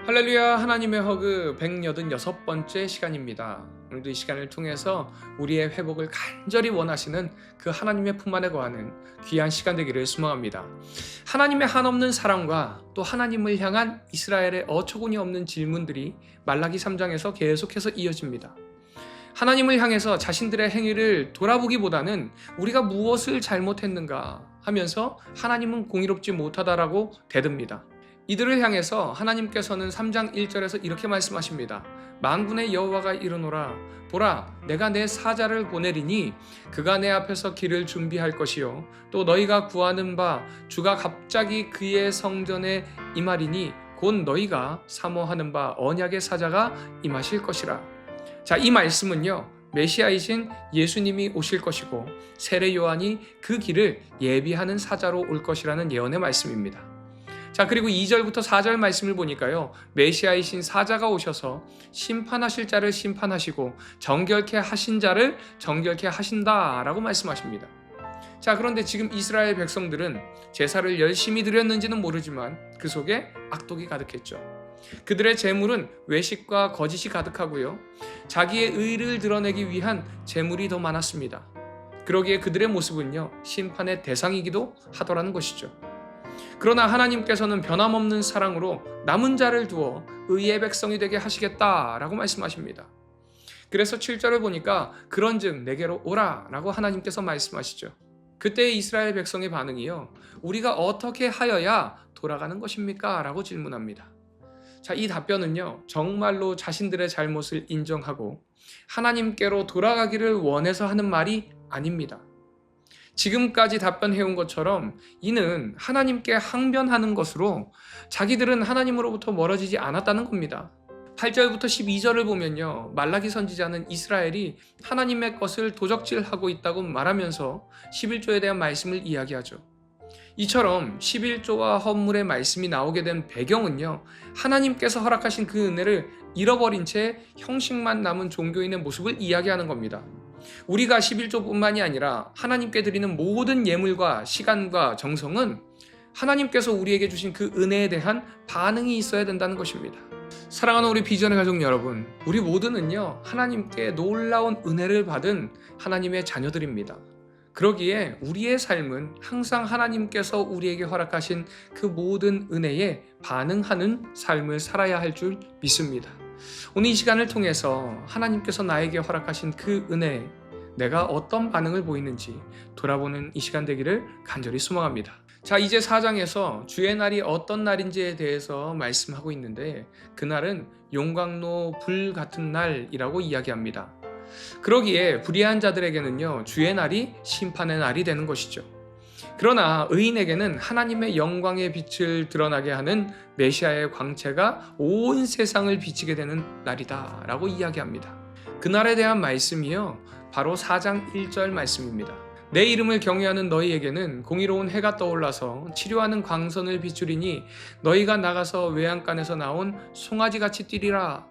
할렐루야. 하나님의 허그 186번째 시간입니다. 오늘도 이 시간을 통해서 우리의 회복을 간절히 원하시는 그 하나님의 품 안에 거하는 귀한 시간 되기를 소망합니다. 하나님의 한없는 사랑과 또 하나님을 향한 이스라엘의 어처구니 없는 질문들이 말라기 3장에서 계속해서 이어집니다. 하나님을 향해서 자신들의 행위를 돌아보기보다는 우리가 무엇을 잘못했는가 하면서 하나님은 공의롭지 못하다라고 대듭니다. 이들을 향해서 하나님께서는 3장 1절에서 이렇게 말씀하십니다. 만군의 여호와가 이르노라. 보라, 내가 내 사자를 보내리니 그가 내 앞에서 길을 준비할 것이요 또 너희가 구하는 바 주가 갑자기 그의 성전에 임하리니 곧 너희가 사모하는 바 언약의 사자가 임하실 것이라. 자, 이 말씀은요, 메시아이신 예수님이 오실 것이고 세례 요한이 그 길을 예비하는 사자로 올 것이라는 예언의 말씀입니다. 자, 그리고 2절부터 4절 말씀을 보니까요, 메시아이신 사자가 오셔서 심판하실 자를 심판하시고 정결케 하신 자를 정결케 하신다라고 말씀하십니다. 자, 그런데 지금 이스라엘 백성들은 제사를 열심히 드렸는지는 모르지만 그 속에 악독이 가득했죠. 그들의 재물은 외식과 거짓이 가득하고요, 자기의 의를 드러내기 위한 재물이 더 많았습니다. 그러기에 그들의 모습은요, 심판의 대상이기도 하더라는 것이죠. 그러나 하나님께서는 변함없는 사랑으로 남은 자를 두어 의의 백성이 되게 하시겠다라고 말씀하십니다. 그래서 7절을 보니까 그런즉 내게로 오라 라고 하나님께서 말씀하시죠. 그때 이스라엘 백성의 반응이요, 우리가 어떻게 하여야 돌아가는 것입니까? 라고 질문합니다. 자, 이 답변은요, 정말로 자신들의 잘못을 인정하고 하나님께로 돌아가기를 원해서 하는 말이 아닙니다. 지금까지 답변해온 것처럼 이는 하나님께 항변하는 것으로 자기들은 하나님으로부터 멀어지지 않았다는 겁니다. 8절부터 12절을 보면요, 말라기 선지자는 이스라엘이 하나님의 것을 도적질하고 있다고 말하면서 11조에 대한 말씀을 이야기하죠. 이처럼 11조와 헌물의 말씀이 나오게 된 배경은요, 하나님께서 허락하신 그 은혜를 잃어버린 채 형식만 남은 종교인의 모습을 이야기하는 겁니다. 우리가 11조뿐만이 아니라 하나님께 드리는 모든 예물과 시간과 정성은 하나님께서 우리에게 주신 그 은혜에 대한 반응이 있어야 된다는 것입니다. 사랑하는 우리 비전의 가족 여러분, 우리 모두는요, 하나님께 놀라운 은혜를 받은 하나님의 자녀들입니다. 그러기에 우리의 삶은 항상 하나님께서 우리에게 허락하신 그 모든 은혜에 반응하는 삶을 살아야 할 줄 믿습니다. 오늘 이 시간을 통해서 하나님께서 나에게 허락하신 그 은혜에 내가 어떤 반응을 보이는지 돌아보는 이 시간 되기를 간절히 소망합니다. 자, 이제 4장에서 주의 날이 어떤 날인지에 대해서 말씀하고 있는데, 그날은 용광로 불 같은 날이라고 이야기합니다. 그러기에 불의한 자들에게는요, 주의 날이 심판의 날이 되는 것이죠. 그러나 의인에게는 하나님의 영광의 빛을 드러나게 하는 메시아의 광채가 온 세상을 비치게 되는 날이다 라고 이야기합니다. 그날에 대한 말씀이요, 바로 4장 1절 말씀입니다. 내 이름을 경외하는 너희에게는 공의로운 해가 떠올라서 치료하는 광선을 비추리니 너희가 나가서 외양간에서 나온 송아지같이 뛰리라.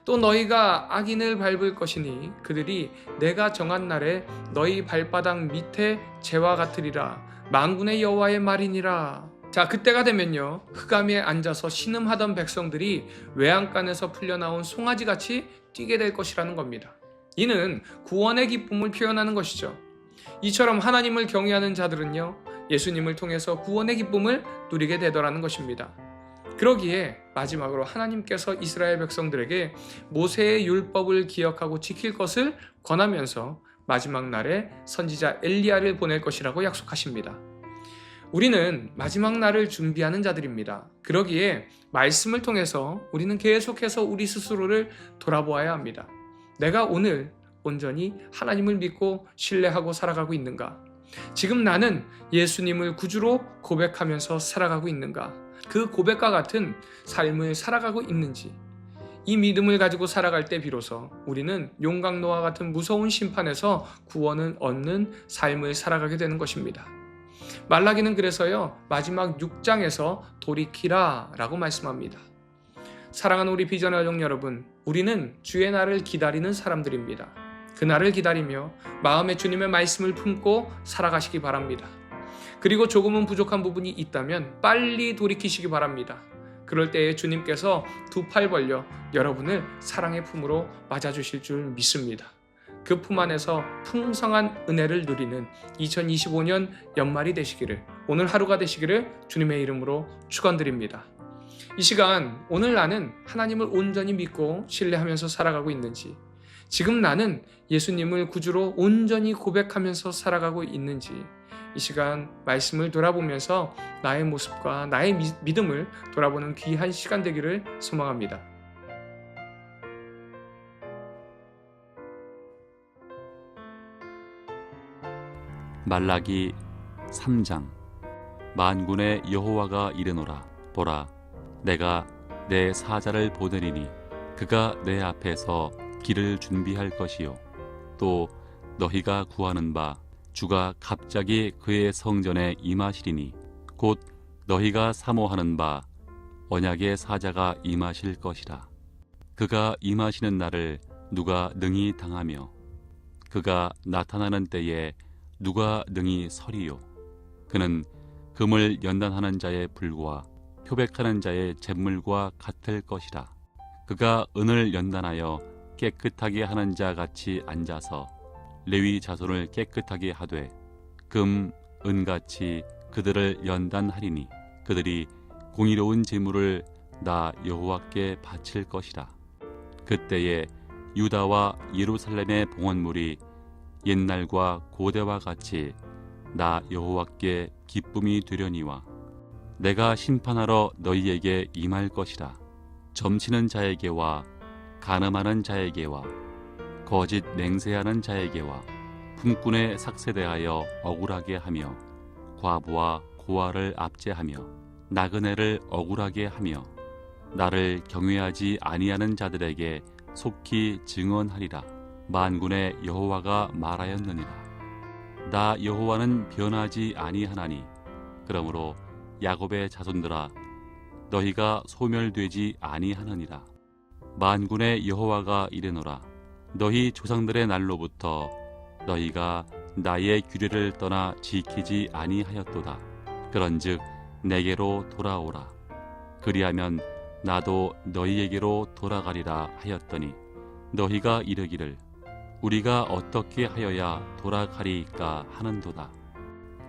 또 너희가 악인을 밟을 것이니 그들이 내가 정한 날에 너희 발바닥 밑에 재와 같으리라. 만군의 여호와의 말이니라. 자, 그때가 되면요, 흑암에 앉아서 신음하던 백성들이 외양간에서 풀려나온 송아지같이 뛰게 될 것이라는 겁니다. 이는 구원의 기쁨을 표현하는 것이죠. 이처럼 하나님을 경외하는 자들은요, 예수님을 통해서 구원의 기쁨을 누리게 되더라는 것입니다. 그러기에 마지막으로 하나님께서 이스라엘 백성들에게 모세의 율법을 기억하고 지킬 것을 권하면서 마지막 날에 선지자 엘리야를 보낼 것이라고 약속하십니다. 우리는 마지막 날을 준비하는 자들입니다. 그러기에 말씀을 통해서 우리는 계속해서 우리 스스로를 돌아보아야 합니다. 내가 오늘 온전히 하나님을 믿고 신뢰하고 살아가고 있는가? 지금 나는 예수님을 구주로 고백하면서 살아가고 있는가? 그 고백과 같은 삶을 살아가고 있는지, 이 믿음을 가지고 살아갈 때 비로소 우리는 용광로와 같은 무서운 심판에서 구원을 얻는 삶을 살아가게 되는 것입니다. 말라기는 그래서요, 마지막 6장에서 돌이키라 라고 말씀합니다. 사랑하는 우리 비전의 가족 여러분, 우리는 주의 날을 기다리는 사람들입니다. 그 날을 기다리며 마음에 주님의 말씀을 품고 살아가시기 바랍니다. 그리고 조금은 부족한 부분이 있다면 빨리 돌이키시기 바랍니다. 그럴 때에 주님께서 두 팔 벌려 여러분을 사랑의 품으로 맞아주실 줄 믿습니다. 그 품 안에서 풍성한 은혜를 누리는 2025년 연말이 되시기를, 오늘 하루가 되시기를 주님의 이름으로 축원드립니다. 이 시간, 오늘 나는 하나님을 온전히 믿고 신뢰하면서 살아가고 있는지, 지금 나는 예수님을 구주로 온전히 고백하면서 살아가고 있는지, 이 시간 말씀을 돌아보면서 나의 모습과 나의 믿음을 돌아보는 귀한 시간 되기를 소망합니다. 말라기 3장. 만군의 여호와가 이르노라. 보라, 내가 내 사자를 보내리니 그가 내 앞에서 길을 준비할 것이요, 또 너희가 구하는 바 주가 갑자기 그의 성전에 임하시리니 곧 너희가 사모하는 바 언약의 사자가 임하실 것이라. 그가 임하시는 날을 누가 능히 당하며 그가 나타나는 때에 누가 능히 서리요. 그는 금을 연단하는 자의 불과 표백하는 자의 잿물과 같을 것이라. 그가 은을 연단하여 깨끗하게 하는 자 같이 앉아서 레위 자손을 깨끗하게 하되 금, 은같이 그들을 연단하리니 그들이 공의로운 제물을 나 여호와께 바칠 것이라. 그때에 유다와 예루살렘의 봉헌물이 옛날과 고대와 같이 나 여호와께 기쁨이 되려니와 내가 심판하러 너희에게 임할 것이라. 점치는 자에게와 간음하는 자에게와 거짓 맹세하는 자에게와 품꾼의 삭세 대하여 억울하게 하며 과부와 고아를 압제하며 나그네를 억울하게 하며 나를 경외하지 아니하는 자들에게 속히 증언하리라. 만군의 여호와가 말하였느니라. 나 여호와는 변하지 아니하나니 그러므로 야곱의 자손들아, 너희가 소멸되지 아니하느니라. 만군의 여호와가 이르노라. 너희 조상들의 날로부터 너희가 나의 규례를 떠나 지키지 아니하였도다. 그런즉 내게로 돌아오라. 그리하면 나도 너희에게로 돌아가리라 하였더니 너희가 이르기를 우리가 어떻게 하여야 돌아가리이까 하는도다.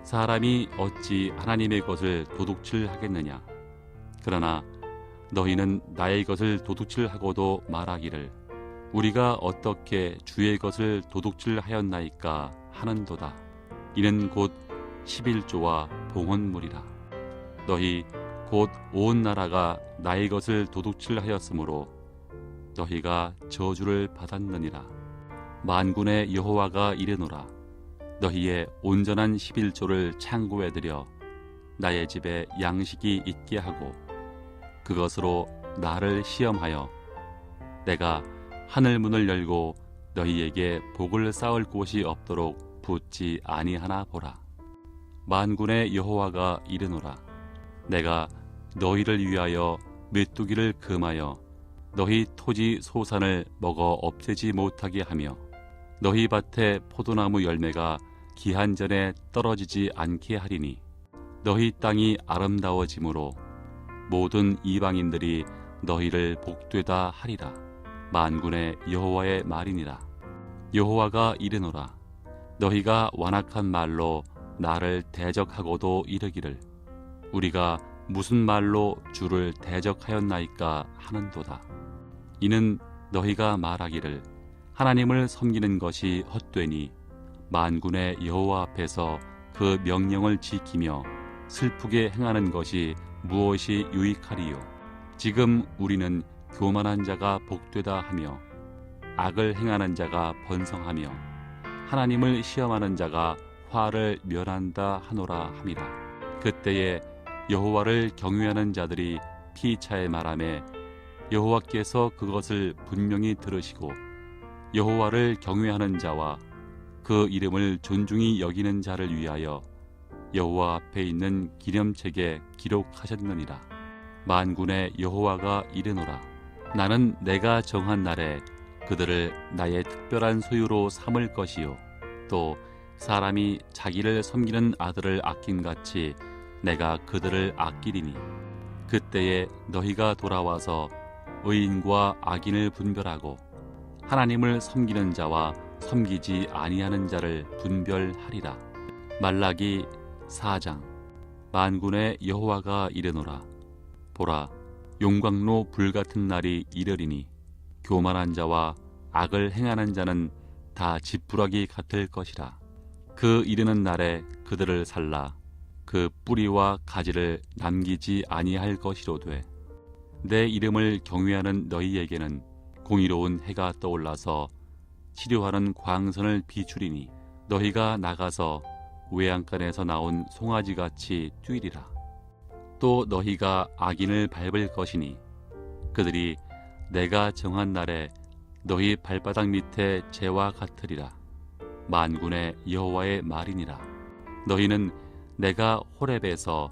사람이 어찌 하나님의 것을 도둑질하겠느냐. 그러나 너희는 나의 것을 도둑질하고도 말하기를 우리가 어떻게 주의 것을 도둑질하였나이까 하는도다. 이는 곧 11조와 봉헌물이라. 너희 곧 온 나라가 나의 것을 도둑질하였으므로 너희가 저주를 받았느니라. 만군의 여호와가 이르노라. 너희의 온전한 11조를 창고에 들여 나의 집에 양식이 있게 하고 그것으로 나를 시험하여 내가 하늘 문을 열고 너희에게 복을 쌓을 곳이 없도록 붙지 아니하나 보라. 만군의 여호와가 이르노라. 내가 너희를 위하여 메뚜기를 금하여 너희 토지 소산을 먹어 없애지 못하게 하며 너희 밭에 포도나무 열매가 기한 전에 떨어지지 않게 하리니 너희 땅이 아름다워짐으로 모든 이방인들이 너희를 복되다 하리라. 만군의 여호와의 말이니라. 여호와가 이르노라. 너희가 완악한 말로 나를 대적하고도 이르기를 우리가 무슨 말로 주를 대적하였나이까 하는도다. 이는 너희가 말하기를 하나님을 섬기는 것이 헛되니 만군의 여호와 앞에서 그 명령을 지키며 슬프게 행하는 것이 무엇이 유익하리요. 지금 우리는 교만한 자가 복되다 하며 악을 행하는 자가 번성하며 하나님을 시험하는 자가 화를 면한다 하노라 함이라. 그때에 여호와를 경외하는 자들이 피차에 말하매 여호와께서 그것을 분명히 들으시고 여호와를 경외하는 자와 그 이름을 존중히 여기는 자를 위하여 여호와 앞에 있는 기념책에 기록하셨느니라. 만군의 여호와가 이르노라. 나는 내가 정한 날에 그들을 나의 특별한 소유로 삼을 것이요 또 사람이 자기를 섬기는 아들을 아낌같이 내가 그들을 아끼리니 그때에 너희가 돌아와서 의인과 악인을 분별하고 하나님을 섬기는 자와 섬기지 아니하는 자를 분별하리라. 말라기 4장. 만군의 여호와가 이르노라. 보라, 용광로 불같은 날이 이르리니 교만한 자와 악을 행하는 자는 다 지푸라기 같을 것이라. 그 이르는 날에 그들을 살라 그 뿌리와 가지를 남기지 아니할 것이로되 내 이름을 경외하는 너희에게는 공의로운 해가 떠올라서 치료하는 광선을 비추리니 너희가 나가서 외양간에서 나온 송아지같이 뛰리라. 또 너희가 악인을 밟을 것이니 그들이 내가 정한 날에 너희 발바닥 밑에 재와 같으리라. 만군의 여호와의 말이니라. 너희는 내가 호렙에서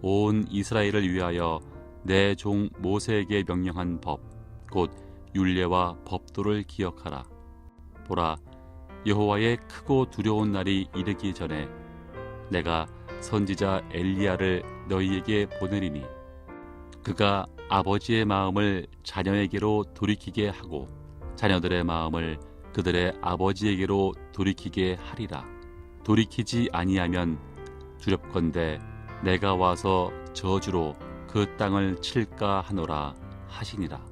온 이스라엘을 위하여 내 종 모세에게 명령한 법 곧 율례와 법도를 기억하라. 보라, 여호와의 크고 두려운 날이 이르기 전에 내가 선지자 엘리야를 너희에게 보내리니 그가 아버지의 마음을 자녀에게로 돌이키게 하고 자녀들의 마음을 그들의 아버지에게로 돌이키게 하리라. 돌이키지 아니하면 두렵건대 내가 와서 저주로 그 땅을 칠까 하노라 하시니라.